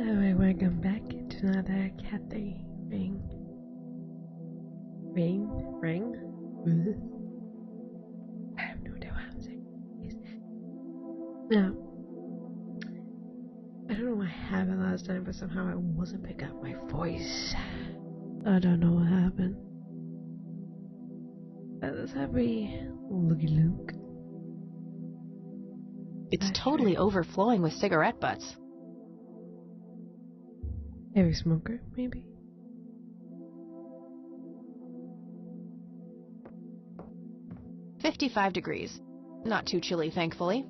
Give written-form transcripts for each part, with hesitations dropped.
Hello, welcome back to another Cathy Ring. Ring? I have no idea what I'm saying. Now, I don't know what happened last time, but somehow I wasn't picking up my voice. I don't know what happened. Let's have a looky look. It's totally overflowing with cigarette butts. Heavy smoker, maybe? $55. Not too chilly, thankfully.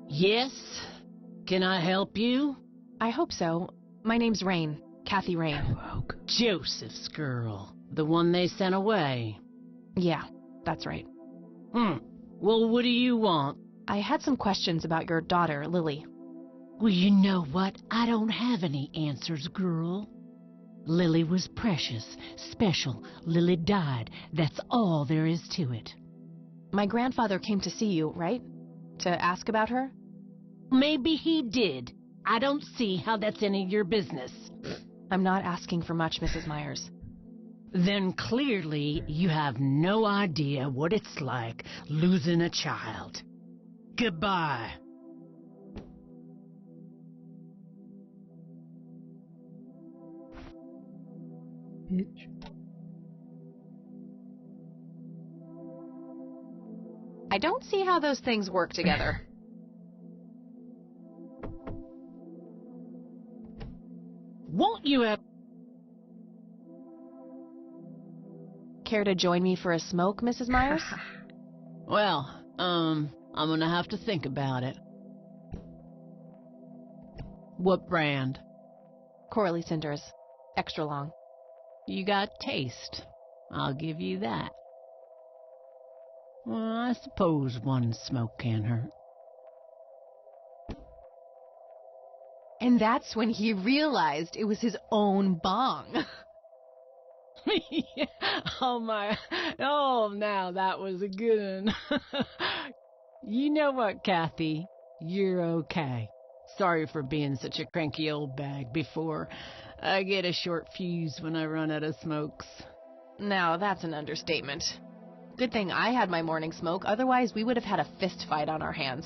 Yes? Can I help you? I hope so. My name's Rain. Cathy Rain. Joseph's girl. The one they sent away. Yeah, that's right. Well, what do you want? I had some questions about your daughter, Lily. Well, you know what? I don't have any answers, girl. Lily was precious, special. Lily died. That's all there is to it. My grandfather came to see you, right? To ask about her? Maybe he did. I don't see how that's any of your business. I'm not asking for much, Mrs. Myers. Then clearly you have no idea what it's like losing a child. Goodbye. Bitch. I don't see how those things work together. Won't you have... Care to join me for a smoke, Mrs. Myers? Well, I'm gonna have to think about it. What brand? Coralie Cinders. Extra long. You got taste. I'll give you that. Well, I suppose one smoke can't hurt. And that's when he realized it was his own bong. Oh, now that was a good one. You know what, Cathy? You're okay. Sorry for being such a cranky old bag before. I get a short fuse when I run out of smokes. Now, that's an understatement. Good thing I had my morning smoke, otherwise we would have had a fist fight on our hands.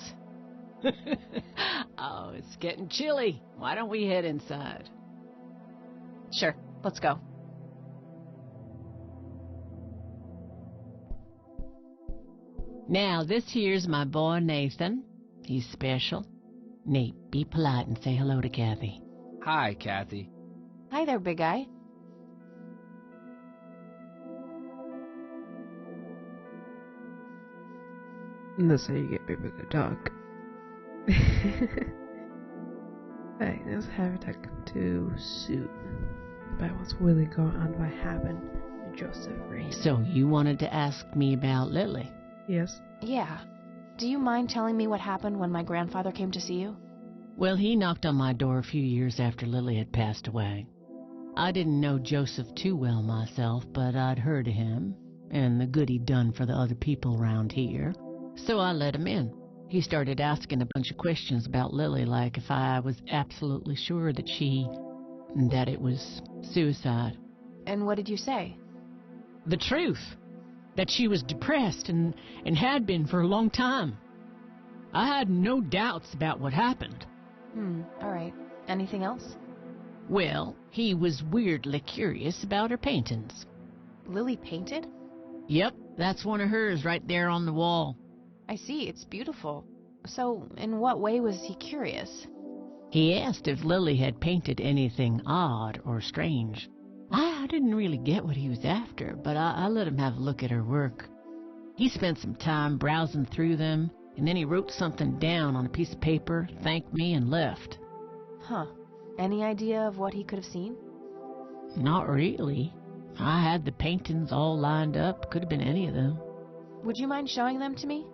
Oh, it's getting chilly. Why don't we head inside? Sure, let's go. Now, this here's my boy Nathan. He's special. Nate, be polite and say hello to Cathy. Hi, Cathy. Hi there, big guy. And that's how you get people to talk. Right, let's have it to suit about what's really going on, what happened to Joseph Rain. So you wanted to ask me about Lily? Yes. Yeah. Do you mind telling me what happened when my grandfather came to see you? Well, he knocked on my door a few years after Lily had passed away. I didn't know Joseph too well myself, but I'd heard of him and the good he'd done for the other people around here. So I let him in. He started asking a bunch of questions about Lily, like if I was absolutely sure that it was suicide. And what did you say? The truth. That she was depressed and had been for a long time. I had no doubts about what happened. All right. Anything else? Well, he was weirdly curious about her paintings. Lily painted? Yep, that's one of hers right there on the wall. I see, it's beautiful. So, in what way was he curious? He asked if Lily had painted anything odd or strange. I didn't really get what he was after, but I let him have a look at her work. He spent some time browsing through them, and then he wrote something down on a piece of paper, thanked me, and left. Huh. Any idea of what he could have seen? Not really. I had the paintings all lined up. Could have been any of them. Would you mind showing them to me?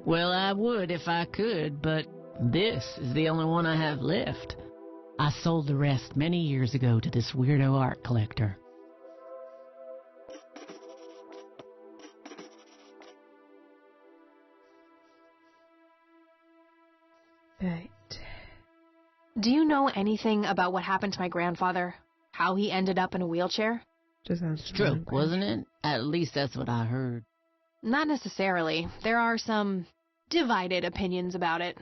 Well, I would if I could, but this is the only one I have left. I sold the rest many years ago to this weirdo art collector. Right. Do you know anything about what happened to my grandfather? How he ended up in a wheelchair? Just answer Stroke, wasn't it? At least that's what I heard. Not necessarily. There are some divided opinions about it.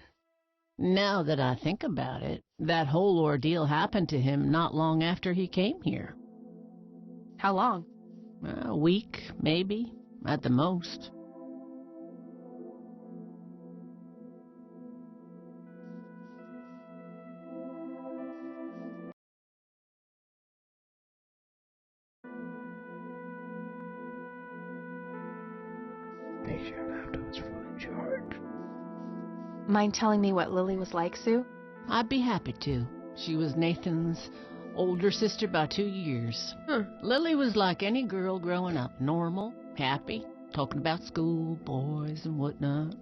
Now that I think about it, that whole ordeal happened to him not long after he came here. How long? A week, maybe, at the most. Make sure laptop's fully charged. Mind telling me what Lily was like, Sue? I'd be happy to. She was Nathan's older sister by 2 years. Huh. Lily was like any girl growing up, normal, happy, talking about school, boys, and whatnot.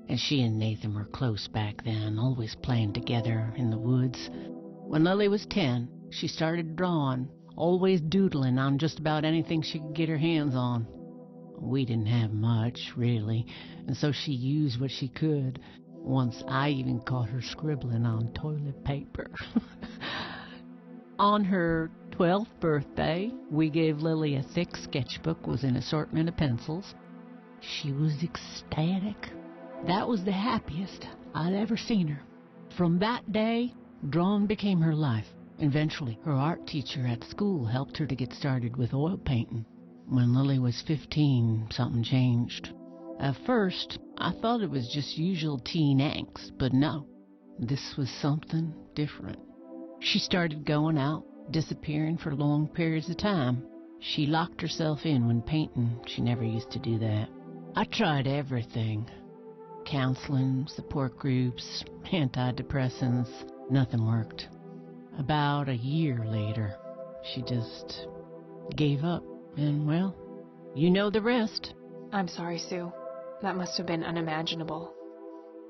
And she and Nathan were close back then, always playing together in the woods. When Lily was 10, she started drawing, always doodling on just about anything she could get her hands on. We didn't have much, really, and so she used what she could. Once I even caught her scribbling on toilet paper. On her 12th birthday, we gave Lily a thick sketchbook with an assortment of pencils. She was ecstatic. That was the happiest I'd ever seen her. From that day, drawing became her life. Eventually, her art teacher at school helped her to get started with oil painting. When Lily was 15, something changed. At first, I thought it was just usual teen angst, but no, this was something different. She started going out, disappearing for long periods of time. She locked herself in when painting. She never used to do that. I tried everything. Counseling, support groups, antidepressants. Nothing worked. About a year later, she just gave up. And, well, you know the rest. I'm sorry, Sue. That must have been unimaginable.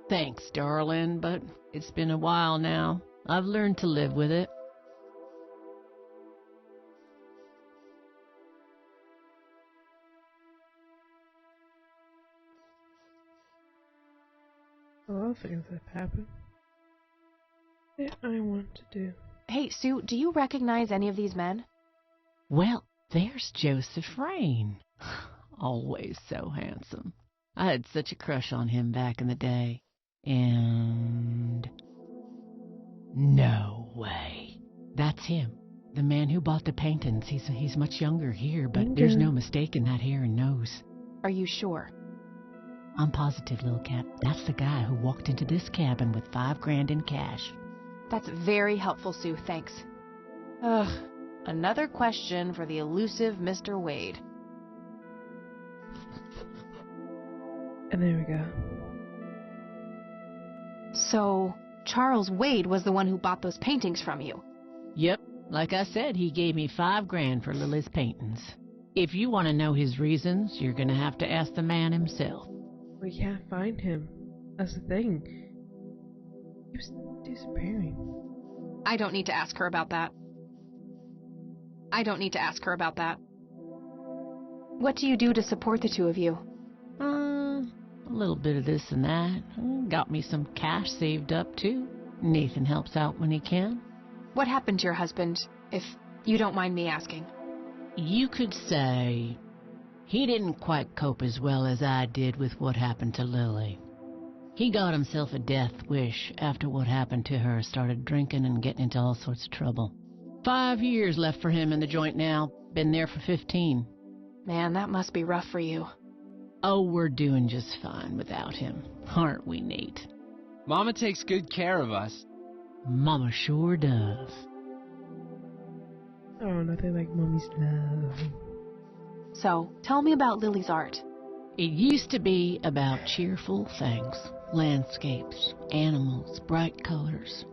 Thanks, darling, but it's been a while now. I've learned to live with it. A lot of things have happened that I want to do. Hey, Sue, do you recognize any of these men? Well, there's Joseph Rain. Always so handsome. I had such a crush on him back in the day. And... no way. That's him. The man who bought the paintings. He's much younger here, but there's no mistaking that hair and nose. Are you sure? I'm positive, little cat. That's the guy who walked into this cabin with $5,000 in cash. That's very helpful, Sue. Thanks. Ugh. Another question for the elusive Mr. Wade. And there we go. So, Charles Wade was the one who bought those paintings from you? Yep. Like I said, he gave me $5,000 for Lily's paintings. If you want to know his reasons, you're going to have to ask the man himself. We can't find him. That's the thing. He was disappearing. I don't need to ask her about that. What do you do to support the two of you? A little bit of this and that. Got me some cash saved up, too. Nathan helps out when he can. What happened to your husband, if you don't mind me asking? You could say he didn't quite cope as well as I did with what happened to Lily. He got himself a death wish after what happened to her, started drinking and getting into all sorts of trouble. 5 years left for him in the joint now. Been there for 15. Man, that must be rough for you. Oh, we're doing just fine without him. Aren't we, Nate? Mama takes good care of us. Mama sure does. Oh, nothing like mommy's love. So, tell me about Lily's art. It used to be about cheerful things. Landscapes, animals, bright colors.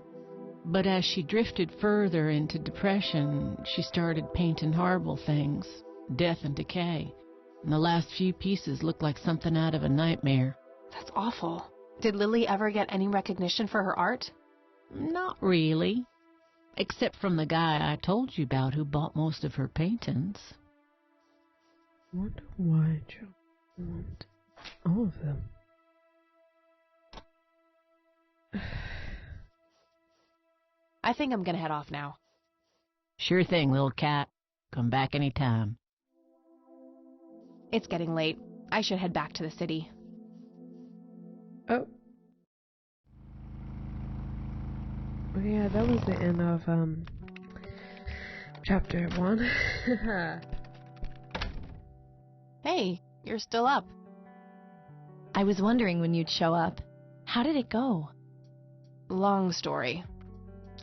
But as she drifted further into depression, she started painting horrible things. Death and decay. And the last few pieces look like something out of a nightmare. That's awful. Did Lily ever get any recognition for her art? Not really. Except from the guy I told you about who bought most of her paintings. I wonder why Joe want all of them. I think I'm gonna head off now. Sure thing, little cat. Come back anytime. It's getting late. I should head back to the city. Oh. Oh yeah, that was the end of chapter 1. Hey, you're still up. I was wondering when you'd show up. How did it go? Long story.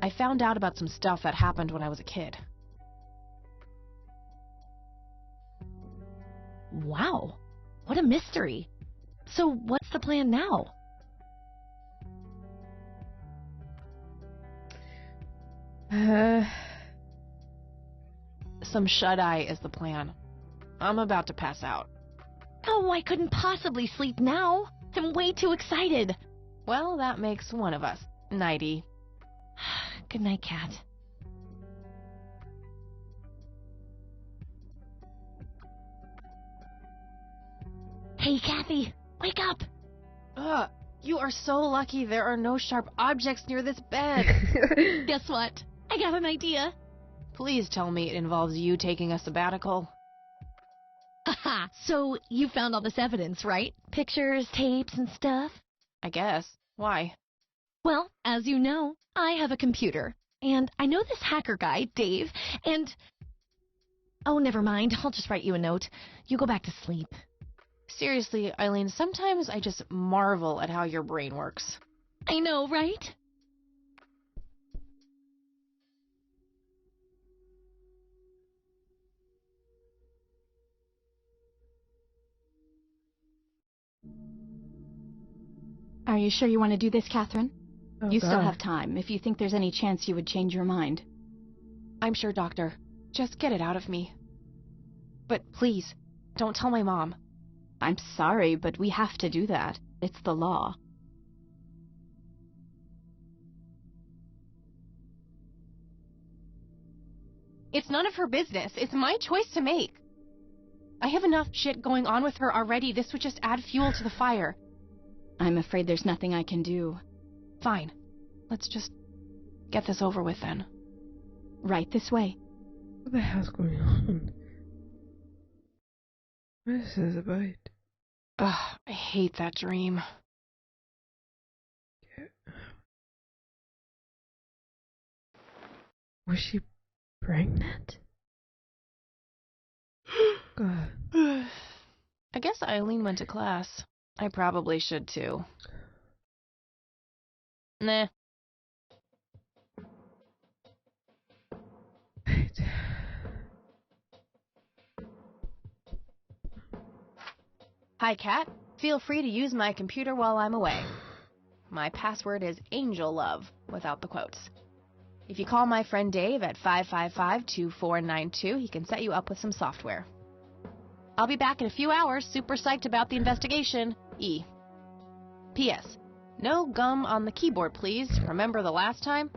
I found out about some stuff that happened when I was a kid. Wow, what a mystery. So what's the plan now? Some shut-eye is the plan. I'm about to pass out. Oh, I couldn't possibly sleep now. I'm way too excited. Well, that makes one of us. Nighty. Good night, Cat. Hey, Kathy, wake up. Ugh, you are so lucky there are no sharp objects near this bed. Guess what? I got an idea. Please tell me it involves you taking a sabbatical. Haha, so you found all this evidence, right? Pictures, tapes, and stuff? I guess. Why? Well, as you know, I have a computer. And I know this hacker guy, Dave, and... Oh, never mind. I'll just write you a note. You go back to sleep. Seriously, Eileen, sometimes I just marvel at how your brain works. I know, right? Are you sure you want to do this, Catherine? Oh, You still God. have time, if you think there's any chance you would change your mind. I'm sure, Doctor. Just get it out of me. But please, don't tell my mom. I'm sorry, but we have to do that. It's the law. It's none of her business. It's my choice to make. I have enough shit going on with her already. This would just add fuel to the fire. I'm afraid there's nothing I can do. Fine. Let's just get this over with then. Right this way. What the hell's going on? What is this about? Ugh, I hate that dream. Was she pregnant? God. I guess Eileen went to class. I probably should too. Nah. Right. Hi, Kat. Feel free to use my computer while I'm away. My password is AngelLove, without the quotes. If you call my friend Dave at 555-2492, he can set you up with some software. I'll be back in a few hours, super psyched about the investigation. E. P.S. No gum on the keyboard, please. Remember the last time?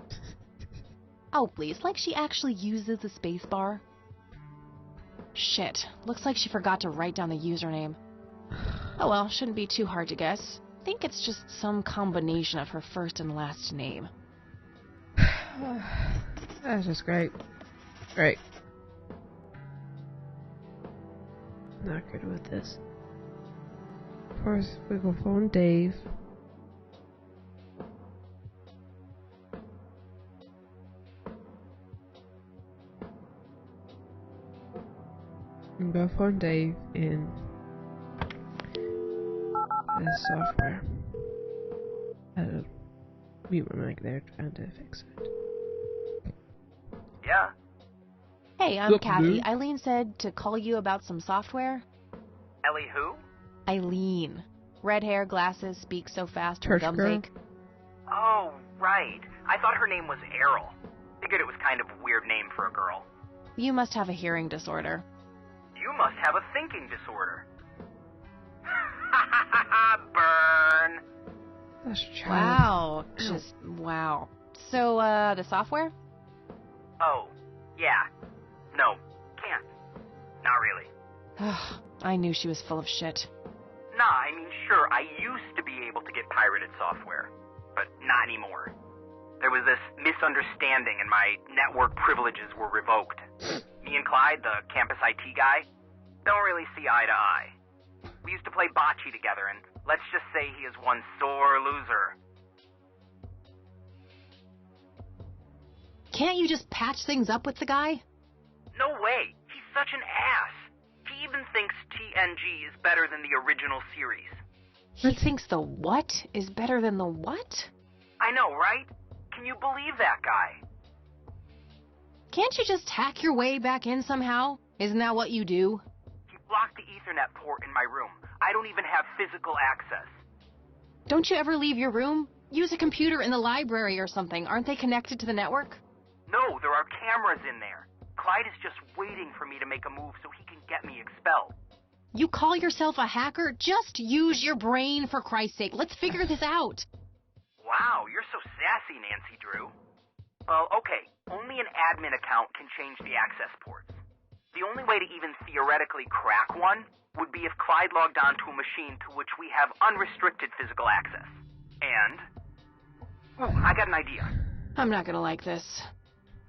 Oh, please, like she actually uses the space bar. Shit, looks like she forgot to write down the username. Oh well, shouldn't be too hard to guess. I think it's just some combination of her first and last name. That's just great. Great. Not good with this. Of course, we go phone Dave. We go phone Dave in the software. I'll mute my mic there, trying to fix it. Yeah? Hey, I'm Look, Kathy. dude. Eileen said to call you about some software. Ellie who? Eileen. Red hair, glasses, speaks so fast her Church gums girl? ache. Oh, right. I thought her name was Errol. Figured it was kind of a weird name for a girl. You must have a hearing disorder. You must have a thinking disorder. Burn. That's a child. Wow. Just wow. So, the software? Oh, yeah. No, can't. Not really. I knew she was full of shit. Nah, I mean, sure, I used to be able to get pirated software, but not anymore. There was this misunderstanding and my network privileges were revoked. Me and Clyde, the campus IT guy, don't really see eye to eye. We used to play bocce together, and let's just say he is one sore loser. Can't you just patch things up with the guy? No way. He's such an ass. He even thinks TNG is better than the original series. He thinks the what is better than the what? I know, right? Can you believe that guy? Can't you just hack your way back in somehow? Isn't that what you do? He blocked the Ethernet port in my room. I don't even have physical access. Don't you ever leave your room? Use a computer in the library or something. Aren't they connected to the network? No, there are cameras in there. Clyde is just waiting for me to make a move so he can get me expelled. You call yourself a hacker? Just use your brain, for Christ's sake. Let's figure this out. Wow, you're so sassy, Nancy Drew. Well, okay, only an admin account can change the access ports. The only way to even theoretically crack one would be if Clyde logged onto a machine to which we have unrestricted physical access. And... oh, I got an idea. I'm not gonna like this.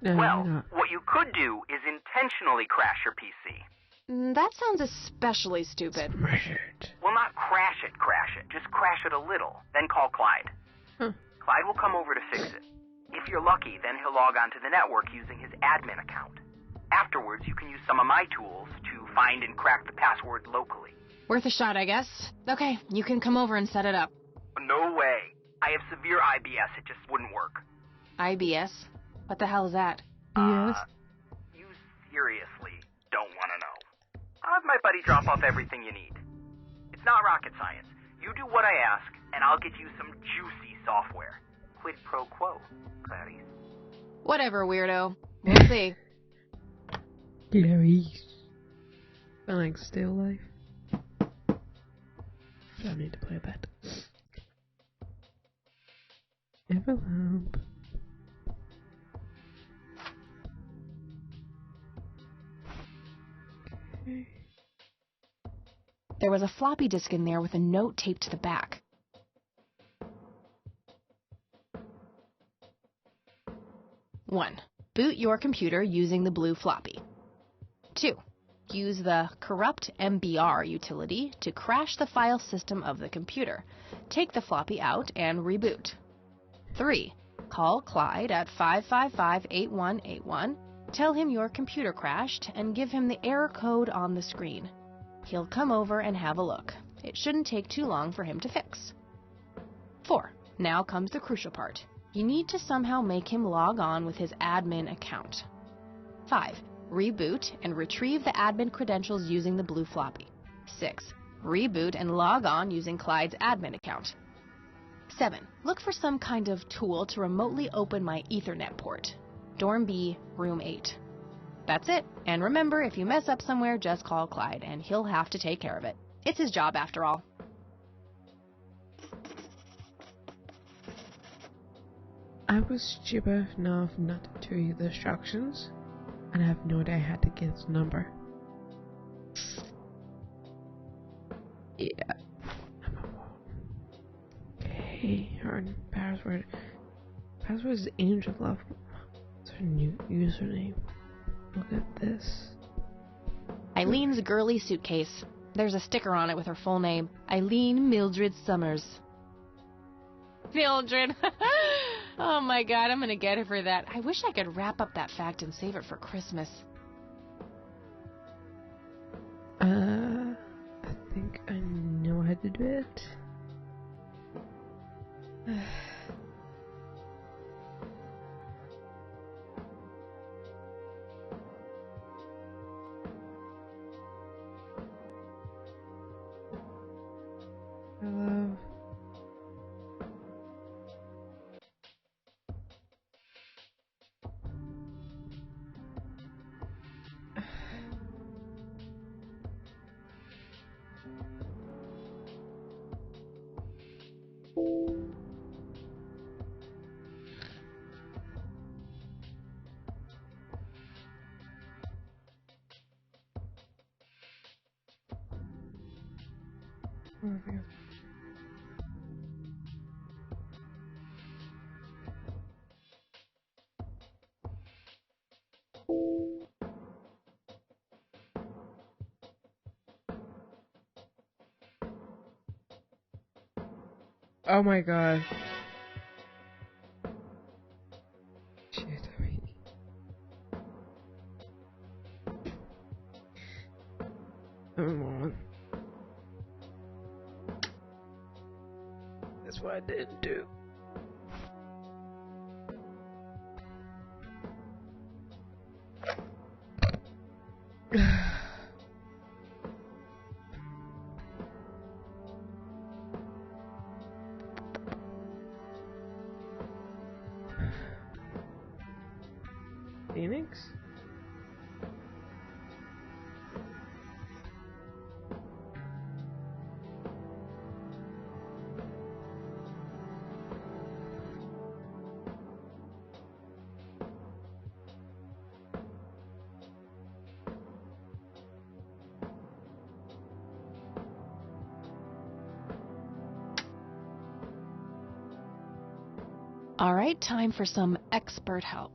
No, Well, you're not. what you could do is intentionally crash your PC. That sounds especially stupid. Smash it. Well, not crash it, just crash it a little, then call Clyde. Huh. Clyde will come over to fix it. If you're lucky, then he'll log onto the network using his admin account. Afterwards, you can use some of my tools to find and crack the password locally. Worth a shot, I guess. Okay, you can come over and set it up. No way. I have severe IBS, it just wouldn't work. IBS? What the hell is that? Yes. You seriously don't want to know. I'll have my buddy drop off everything you need. It's not rocket science. You do what I ask, and I'll get you some juicy software. Quid pro quo, Clarice. Whatever, weirdo. We'll see. Clarice. I like Still Life. I need to play that. Everlamp. Okay. There was a floppy disk in there with a note taped to the back. 1. Boot your computer using the blue floppy. 2. Use the corrupt MBR utility to crash the file system of the computer. Take the floppy out and reboot. 3. Call Clyde at 555-8181. Tell him your computer crashed and give him the error code on the screen. He'll come over and have a look. It shouldn't take too long for him to fix. 4. Now comes the crucial part. You need to somehow make him log on with his admin account. 5. Reboot and retrieve the admin credentials using the blue floppy. 6. Reboot and log on using Clyde's admin account. 7. Look for some kind of tool to remotely open my Ethernet port. Dorm B, room 8. That's it. And remember, if you mess up somewhere, just call Clyde, and he'll have to take care of it. It's his job, after all. I was stupid enough not to read the instructions, and I have no idea how to get his number. Yeah. Okay, our password. Password is Angel Love. It's her new username. Look at this. Eileen's girly suitcase. There's a sticker on it with her full name. Eileen Mildred Summers. Mildred. Oh my god, I'm gonna get her for that. I wish I could wrap up that fact and save it for Christmas. I think I know how to do it. I love. Oh my god. Shit, I mean. Come on. That's what I didn't do. Phoenix? All right, time for some expert help.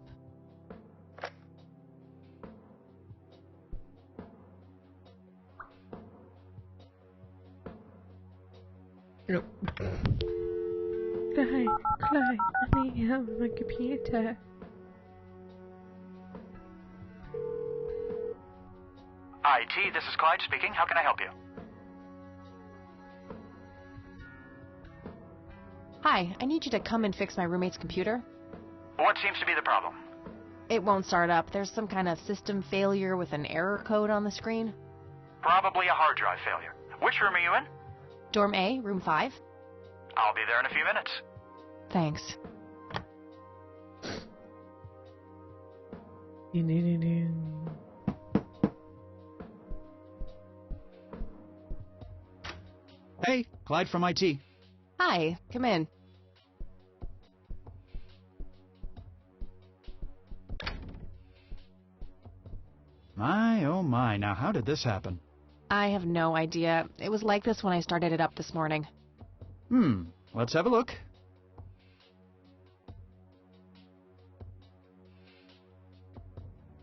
Nope. Clyde, I need help with my computer. IT, this is Clyde speaking. How can I help you? Hi, I need you to come and fix my roommate's computer. What seems to be the problem? It won't start up. There's some kind of system failure with an error code on the screen. Probably a hard drive failure. Which room are you in? Dorm A, room 5. I'll be there in a few minutes. Thanks. Hey, Clyde from IT. Hi, come in. My, oh my, now how did this happen? I have no idea. It was like this when I started it up this morning. Let's have a look.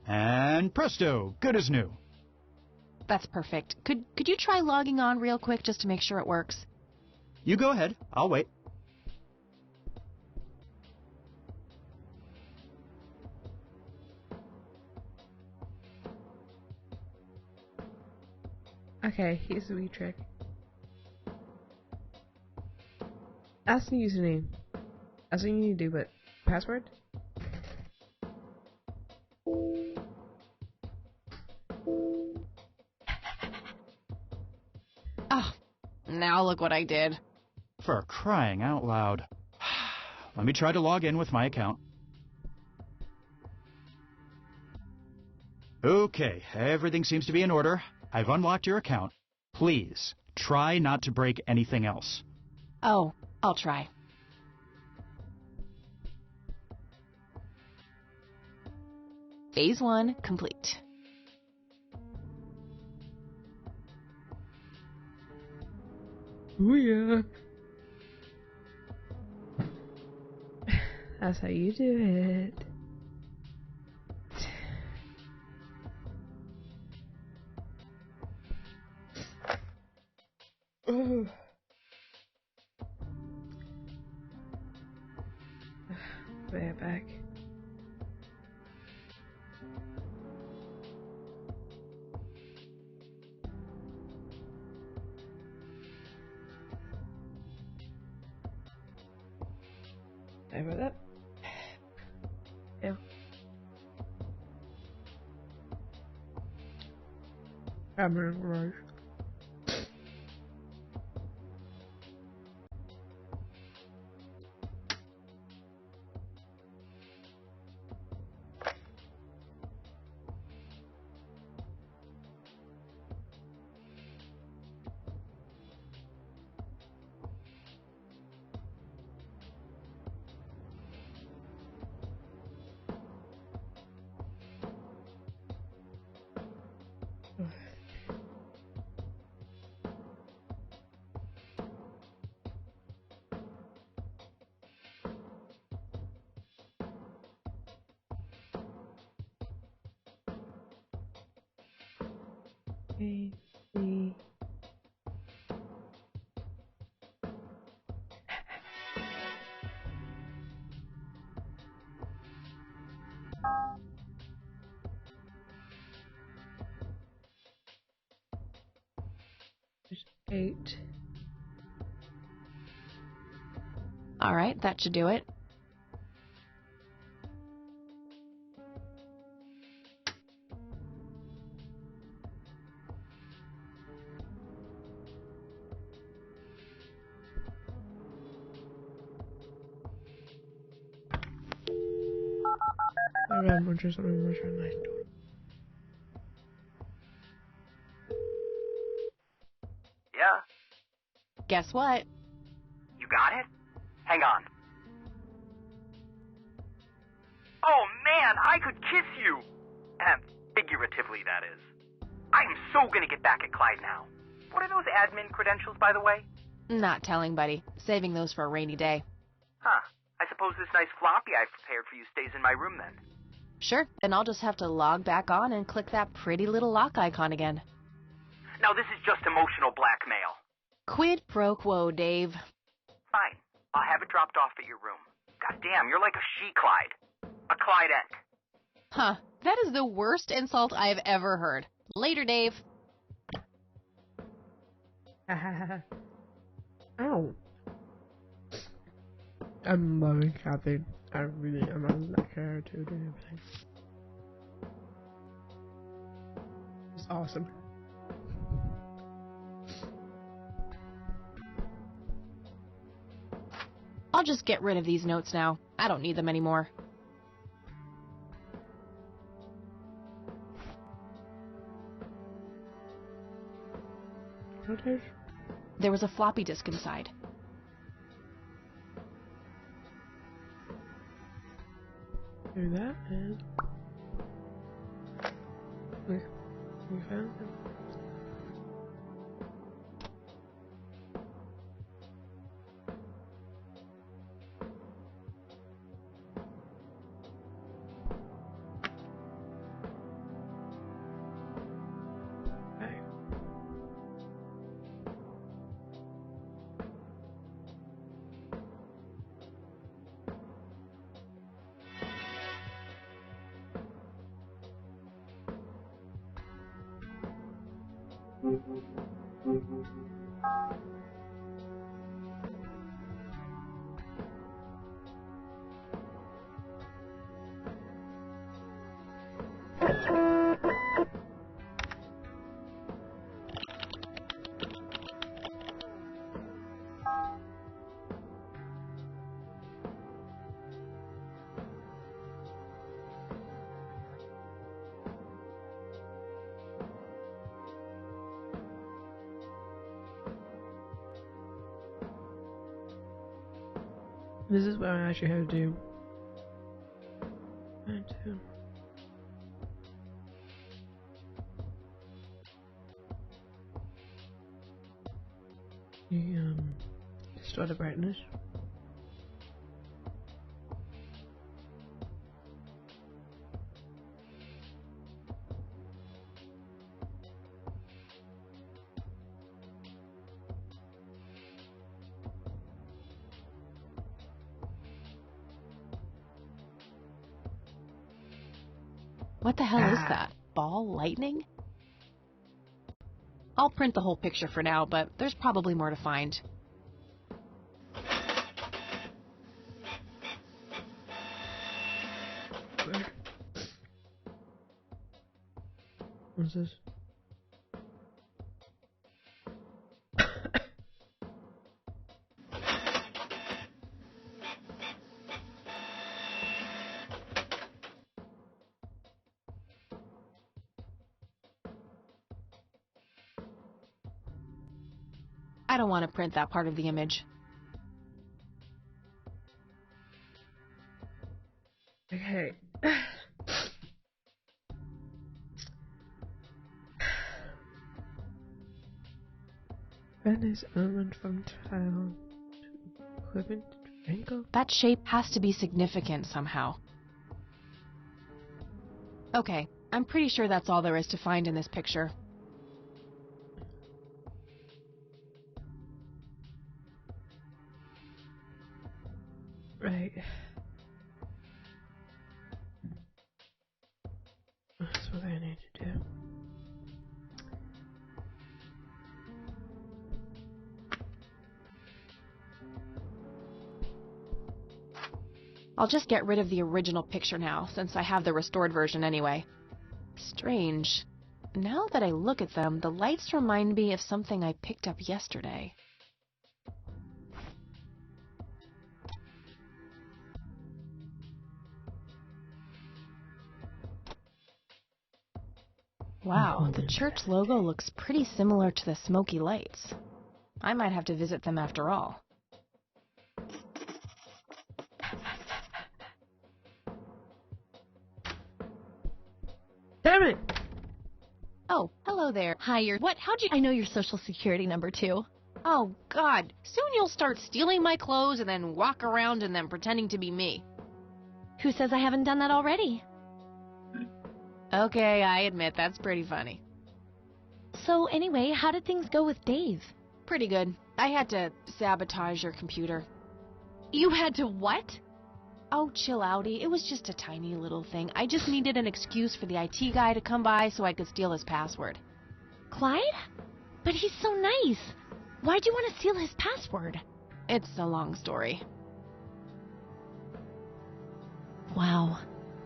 And presto, good as new. That's perfect. Could you try logging on real quick just to make sure it works? You go ahead, I'll wait. Okay, here's the wee trick. Ask the username. That's what you need to do, but password? Oh, now look what I did. For crying out loud. Let me try to log in with my account. Okay, everything seems to be in order. I've unlocked your account. Please, try not to break anything else. Oh, I'll try. Phase 1 complete. Oh yeah. That's how you do it. Oh. Way back. Sorry about that. Yeah. I'm in a garage. A, B. 8. Alright, that should do it. I read more just something more nice. Yeah? Guess what? You got it? Hang on. Oh man, I could kiss you! Figuratively, that is. I am so gonna get back at Clyde now. What are those admin credentials, by the way? Not telling, buddy. Saving those for a rainy day. Huh. I suppose this nice floppy I've prepared for you stays in my room then. Sure, then I'll just have to log back on and click that pretty little lock icon again. Now this is just emotional blackmail. Quid pro quo, Dave. Fine. I'll have it dropped off at your room. God damn, you're like a she-Clyde. A Clyde-ent. Huh, that is the worst insult I've ever heard. Later, Dave. Ow. I'm loving Kathy. I'm loving that character doing everything. It's awesome. I'll just get rid of these notes now. I don't need them anymore. Notice? There was a floppy disk inside. Do that and we found him. This is what I actually have to do. Restore the brightness. What the hell is that? Ball lightning? I'll print the whole picture for now, but there's probably more to find. What's this? I don't want to print that part of the image. Okay. Venice element from town to equipment to ankle. That shape has to be significant somehow. Okay, I'm pretty sure that's all there is to find in this picture. Right. That's what I need to do. I'll just get rid of the original picture now, since I have the restored version anyway. Strange. Now that I look at them, the lights remind me of something I picked up yesterday. Wow, the church logo looks pretty similar to the smoky lights. I might have to visit them after all. Damn it! Oh, hello there. Hi, I know your social security number too. Oh, God. Soon you'll start stealing my clothes and then walk around in them pretending to be me. Who says I haven't done that already? Okay, I admit that's pretty funny. So anyway, how did things go with Dave? Pretty good. I had to sabotage your computer. You had to what? Oh, chill outy. It was just a tiny little thing. I just needed an excuse for the IT guy to come by so I could steal his password. Clyde? But he's so nice. Why'd you want to steal his password? It's a long story. Wow,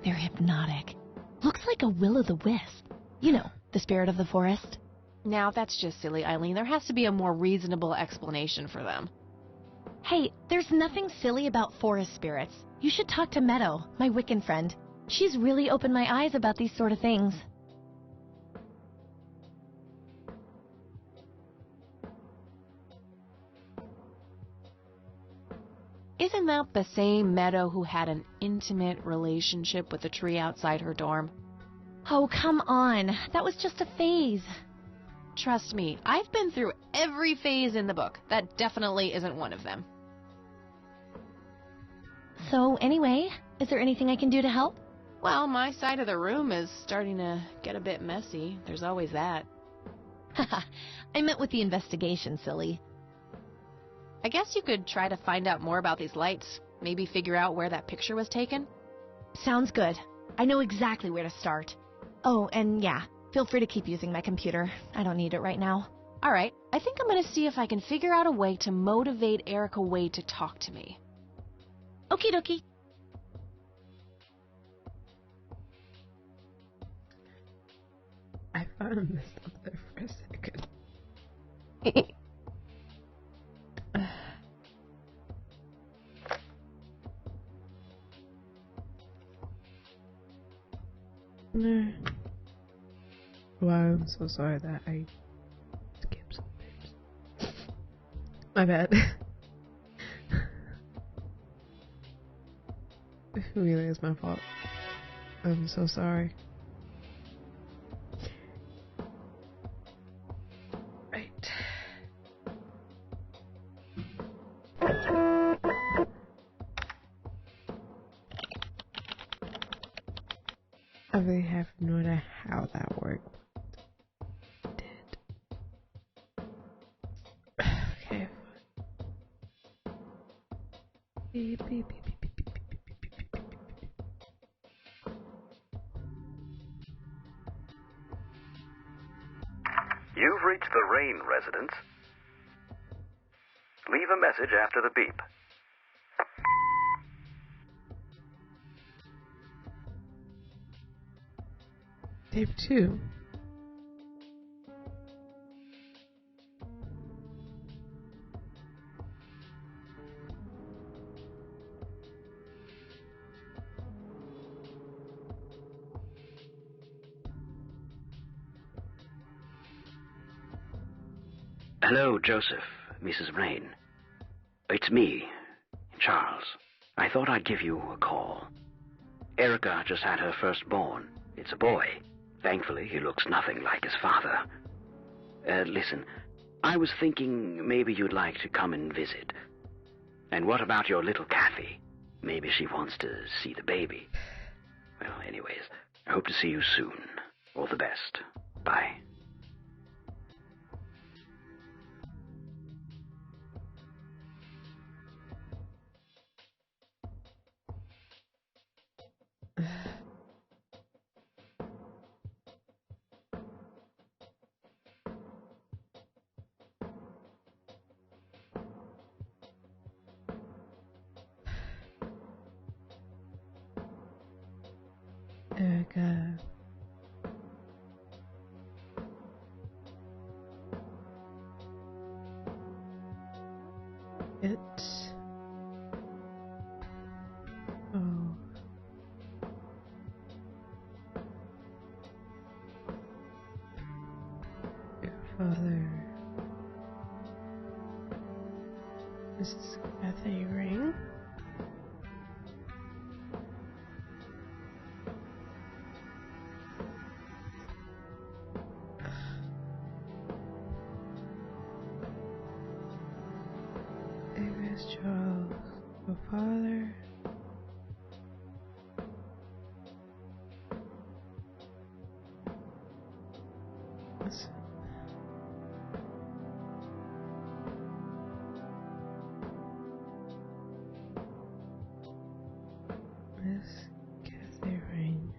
they're hypnotic. Looks like a will-o'-the-wisp. You know, the spirit of the forest. Now, that's just silly, Eileen. There has to be a more reasonable explanation for them. Hey, there's nothing silly about forest spirits. You should talk to Meadow, my Wiccan friend. She's really opened my eyes about these sort of things. Isn't that the same Meadow who had an intimate relationship with the tree outside her dorm? Oh, come on. That was just a phase. Trust me, I've been through every phase in the book. That definitely isn't one of them. So, anyway, is there anything I can do to help? Well, my side of the room is starting to get a bit messy. There's always that. Haha, I meant with the investigation, silly. I guess you could try to find out more about these lights. Maybe figure out where that picture was taken. Sounds good. I know exactly where to start. Oh, and yeah, feel free to keep using my computer. I don't need it right now. All right, I think I'm going to see if I can figure out a way to motivate Erica Wade to talk to me. Okie dokie. I found this up there for a second. No. Wow, I'm so sorry that I skipped some things. My bad. It really is my fault. I'm so sorry. Right. I really have no idea how that worked. It did. Okay. Beep, beep, beep, beep, beep, beep, beep, beep, beep, beep, beep, beep. You've reached the Rain residence. Leave a message after the beep. Tape 2. Hello, Joseph, Mrs. Rain. It's me, Charles. I thought I'd give you a call. Erica just had her firstborn. It's a boy. Thankfully, he looks nothing like his father. Listen, I was thinking maybe you'd like to come and visit. And what about your little Kathy? Maybe she wants to see the baby. Well, anyways, I hope to see you soon. All the best. Bye. Erica. It's... Oh. Your father... Mrs. Kathy Ring? Charles, your father. Miss Kathy Ring.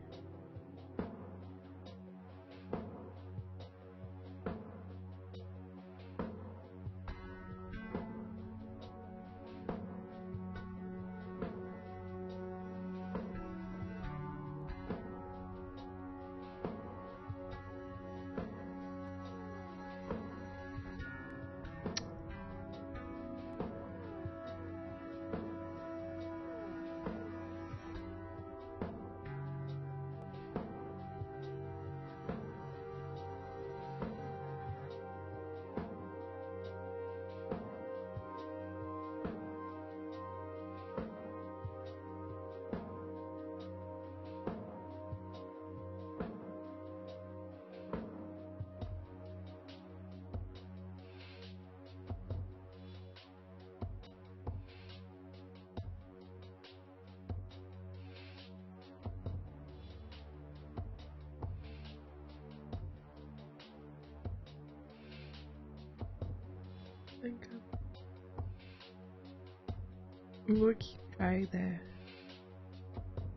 We'll keep trying there.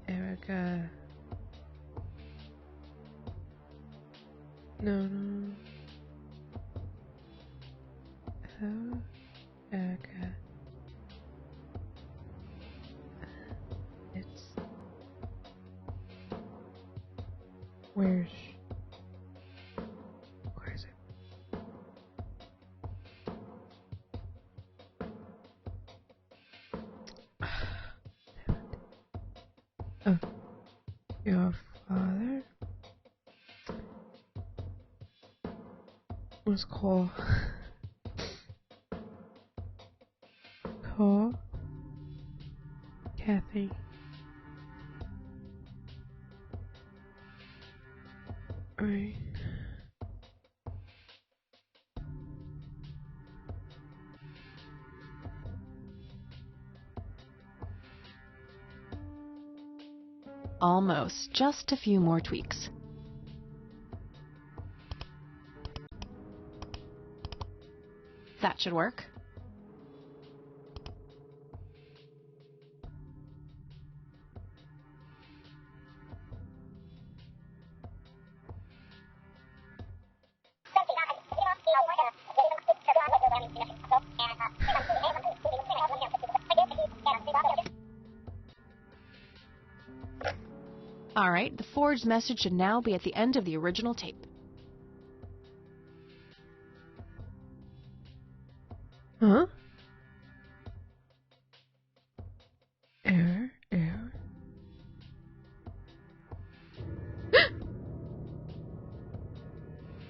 Erica. No. Oh, Erica. It's... Where's it? Oh, your father was called Kathy. Right. Almost. Just a few more tweaks. That should work. Alright, the forged message should now be at the end of the original tape. Huh? Error.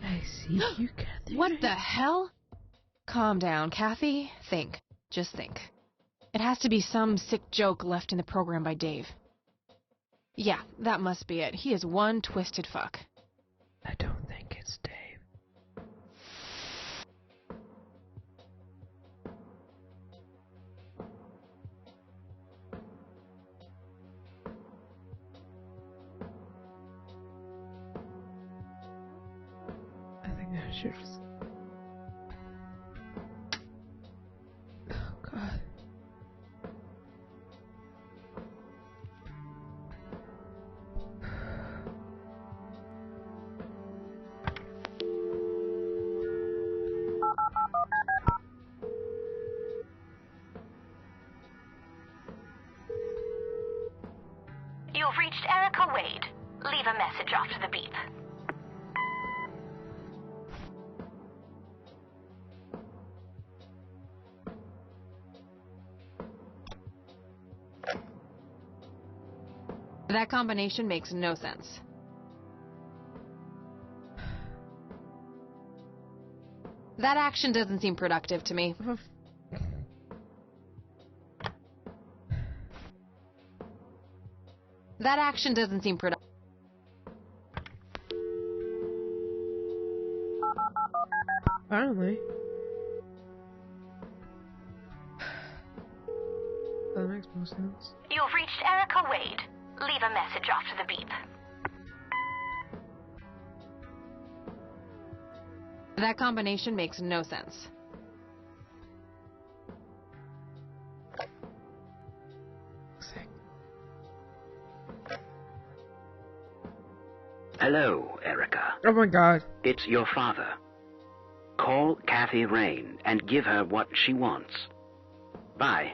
I see you, Kathy. What the hell? Calm down, Kathy. Think. Just think. It has to be some sick joke left in the program by Dave. Yeah, that must be it. He is one twisted fuck. I don't think it's Dave. I think I should just... Oh, God. You've reached Erica Wade, Leave a message after the beep. That combination makes no sense. That action doesn't seem productive to me. That action doesn't seem productive. Finally. That makes more sense. You've reached Erica Wade. Leave a message after the beep. That combination makes no sense. Hello, Erica. Oh my god. It's your father. Call Kathy Rain and give her what she wants. Bye.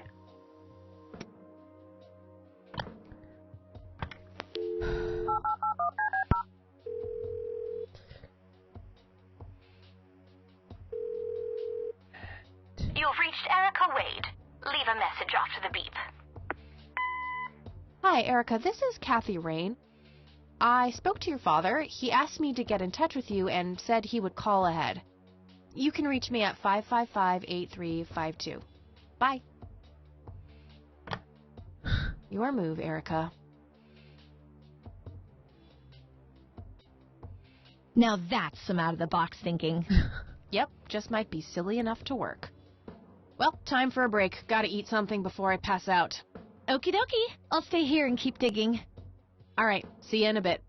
You've reached Erica Wade. Leave a message after the beep. Hi, Erica. This is Kathy Rain. I spoke to your father. He asked me to get in touch with you and said he would call ahead. You can reach me at 555-8352. Bye. Your move, Erica. Now that's some out-of-the-box thinking. Yep, just might be silly enough to work. Well, time for a break. Gotta eat something before I pass out. Okie dokie. I'll stay here and keep digging. All right, see you in a bit.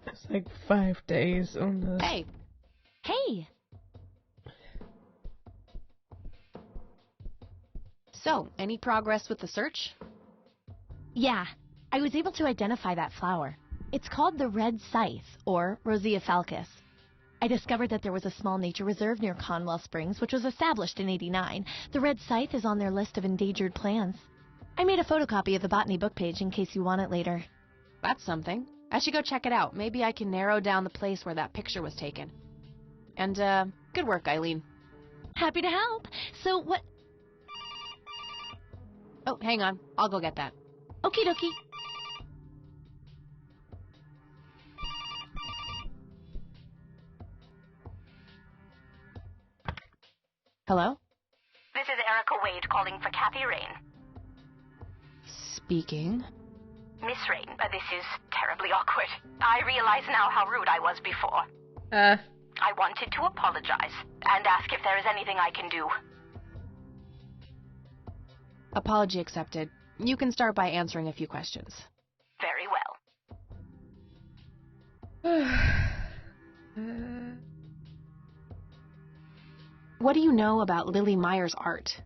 It's like 5 days on the... Hey. Hey. So, any progress with the search? Yeah, I was able to identify that flower. It's called the red scythe, or Rosea falcus. I discovered that there was a small nature reserve near Conwell Springs, which was established in '89. The red scythe is on their list of endangered plants. I made a photocopy of the botany book page in case you want it later. That's something. I should go check it out. Maybe I can narrow down the place where that picture was taken. And, good work, Eileen. Happy to help. So what... Oh, hang on. I'll go get that. Okie dokie. Hello? This is Erica Wade calling for Kathy Rain. Speaking. Miss Rain, this is terribly awkward. I realize now how rude I was before. I wanted to apologize and ask if there is anything I can do. Apology accepted. You can start by answering a few questions. Very well. What do you know about Lily Meyer's art?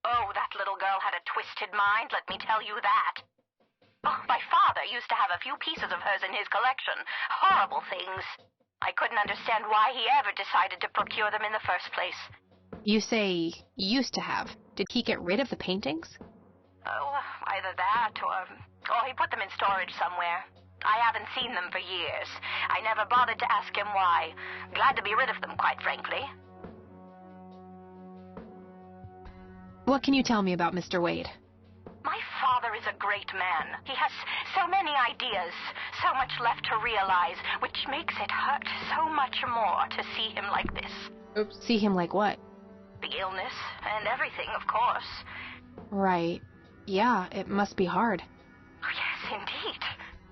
Oh, that little girl had a twisted mind, let me tell you that. Oh, my father used to have a few pieces of hers in his collection. Horrible things. I couldn't understand why he ever decided to procure them in the first place. You say used to have. Did he get rid of the paintings? Oh, either that or he put them in storage somewhere. I haven't seen them for years. I never bothered to ask him why. Glad to be rid of them, quite frankly. What can you tell me about Mr. Wade? My father is a great man. He has so many ideas, so much left to realize, which makes it hurt so much more to see him like this. Oops. See him like what? The illness and everything, of course. Right. Yeah, it must be hard. Oh, yes, indeed.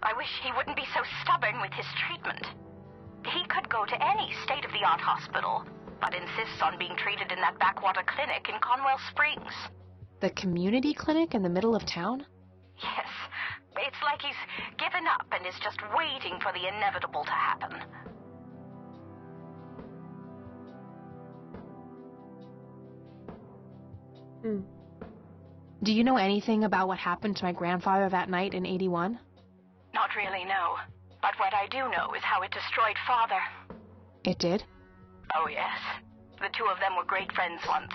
I wish he wouldn't be so stubborn with his treatment. He could go to any state-of-the-art hospital, but insists on being treated in that backwater clinic in Conwell Springs. The community clinic in the middle of town? Yes. It's like he's given up and is just waiting for the inevitable to happen. Do you know anything about what happened to my grandfather that night in '81? Not really, no. But what I do know is how it destroyed Father. It did? Oh, yes. The two of them were great friends once.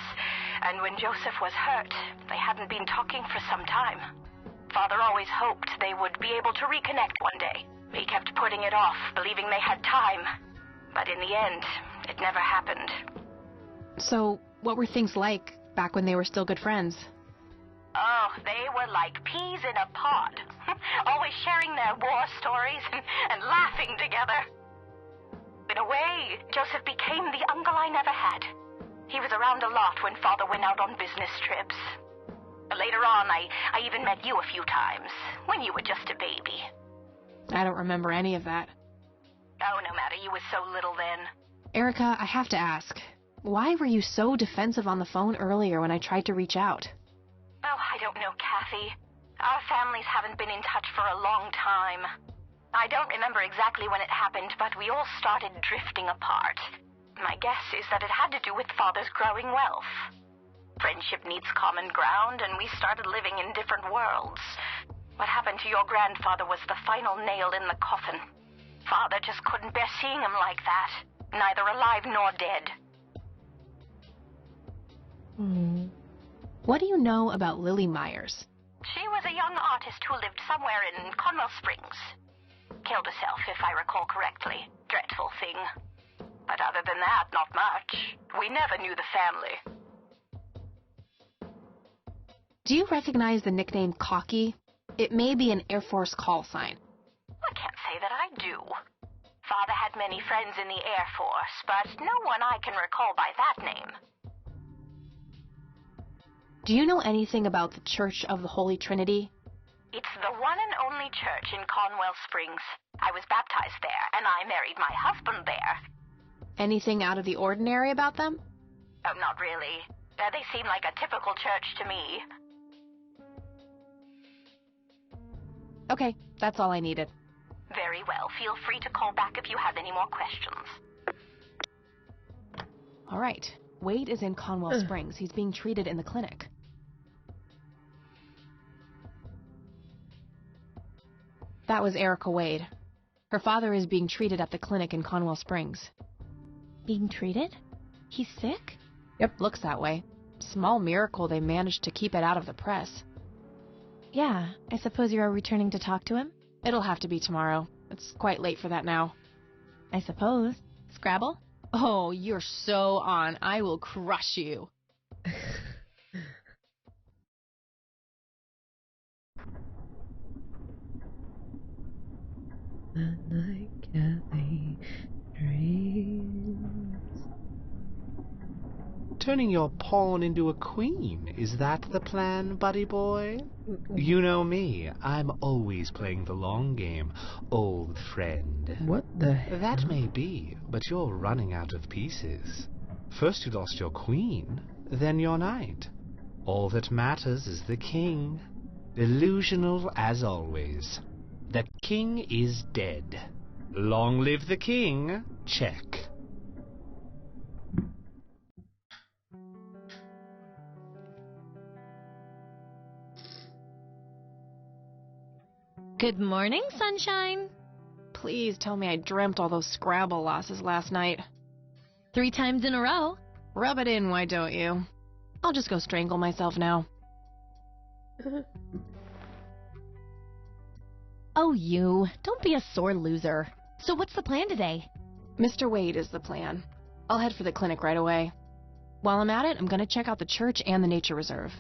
and when Joseph was hurt, they hadn't been talking for some time. Father always hoped they would be able to reconnect one day. He kept putting it off, believing they had time. But in the end, it never happened. So, what were things like back when they were still good friends? Oh, they were like peas in a pod. Always sharing their war stories and laughing together. In a way, Joseph became the uncle I never had. He was around a lot when Father went out on business trips. Later on, I even met you a few times, when you were just a baby. I don't remember any of that. Oh, no matter, you were so little then. Erica, I have to ask, why were you so defensive on the phone earlier when I tried to reach out? Oh, I don't know, Kathy. Our families haven't been in touch for a long time. I don't remember exactly when it happened, but we all started drifting apart. My guess is that it had to do with Father's growing wealth. Friendship needs common ground, and we started living in different worlds. What happened to your grandfather was the final nail in the coffin. Father just couldn't bear seeing him like that, neither alive nor dead. What do you know about Lily Myers? She was a young artist who lived somewhere in Conwell Springs. Killed herself, if I recall correctly. Dreadful thing. But other than that, not much. We never knew the family. Do you recognize the nickname Cocky? It may be an Air Force call sign. I can't say that I do. Father had many friends in the Air Force, but no one I can recall by that name. Do you know anything about the Church of the Holy Trinity? It's the one and only church in Conwell Springs. I was baptized there, and I married my husband there. Anything out of the ordinary about them? Oh, not really. They seem like a typical church to me. Okay, that's all I needed. Very well. Feel free to call back if you have any more questions. All right. Wade is in Conwell Springs. He's being treated in the clinic. That was Erica Wade. Her father is being treated at the clinic in Conwell Springs. Being treated? He's sick? Yep, looks that way. Small miracle they managed to keep it out of the press. Yeah, I suppose you are returning to talk to him? It'll have to be tomorrow. It's quite late for that now. I suppose. Scrabble? Oh, you're so on. I will crush you. The night Kathy dreams. Turning your pawn into a queen, is that the plan, buddy boy? You know me, I'm always playing the long game, old friend. What the hell? That may be, but you're running out of pieces. First you lost your queen, then your knight. All that matters is the king. Delusional as always. The king is dead. Long live the king. Check. Good morning, sunshine. Please tell me I dreamt all those Scrabble losses last night. 3 times in a row. Rub it in, why don't you? I'll just go strangle myself now. Oh, you. Don't be a sore loser. So what's the plan today? Mr. Wade is the plan. I'll head for the clinic right away. While I'm at it, I'm going to check out the church and the nature reserve.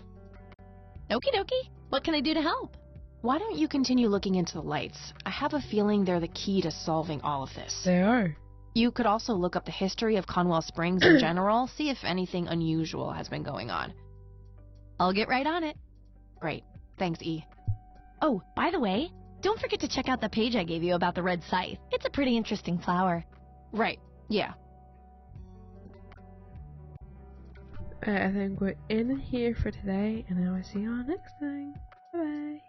Okie dokie. What can I do to help? Why don't you continue looking into the lights? I have a feeling they're the key to solving all of this. They are. You could also look up the history of Conwell Springs in general, see if anything unusual has been going on. I'll get right on it. Great. Thanks, E. Oh, by the way, don't forget to check out the page I gave you about the red scythe. It's a pretty interesting flower. Right. Yeah. I think we're in here for today, and I will see you all next time. Bye-bye.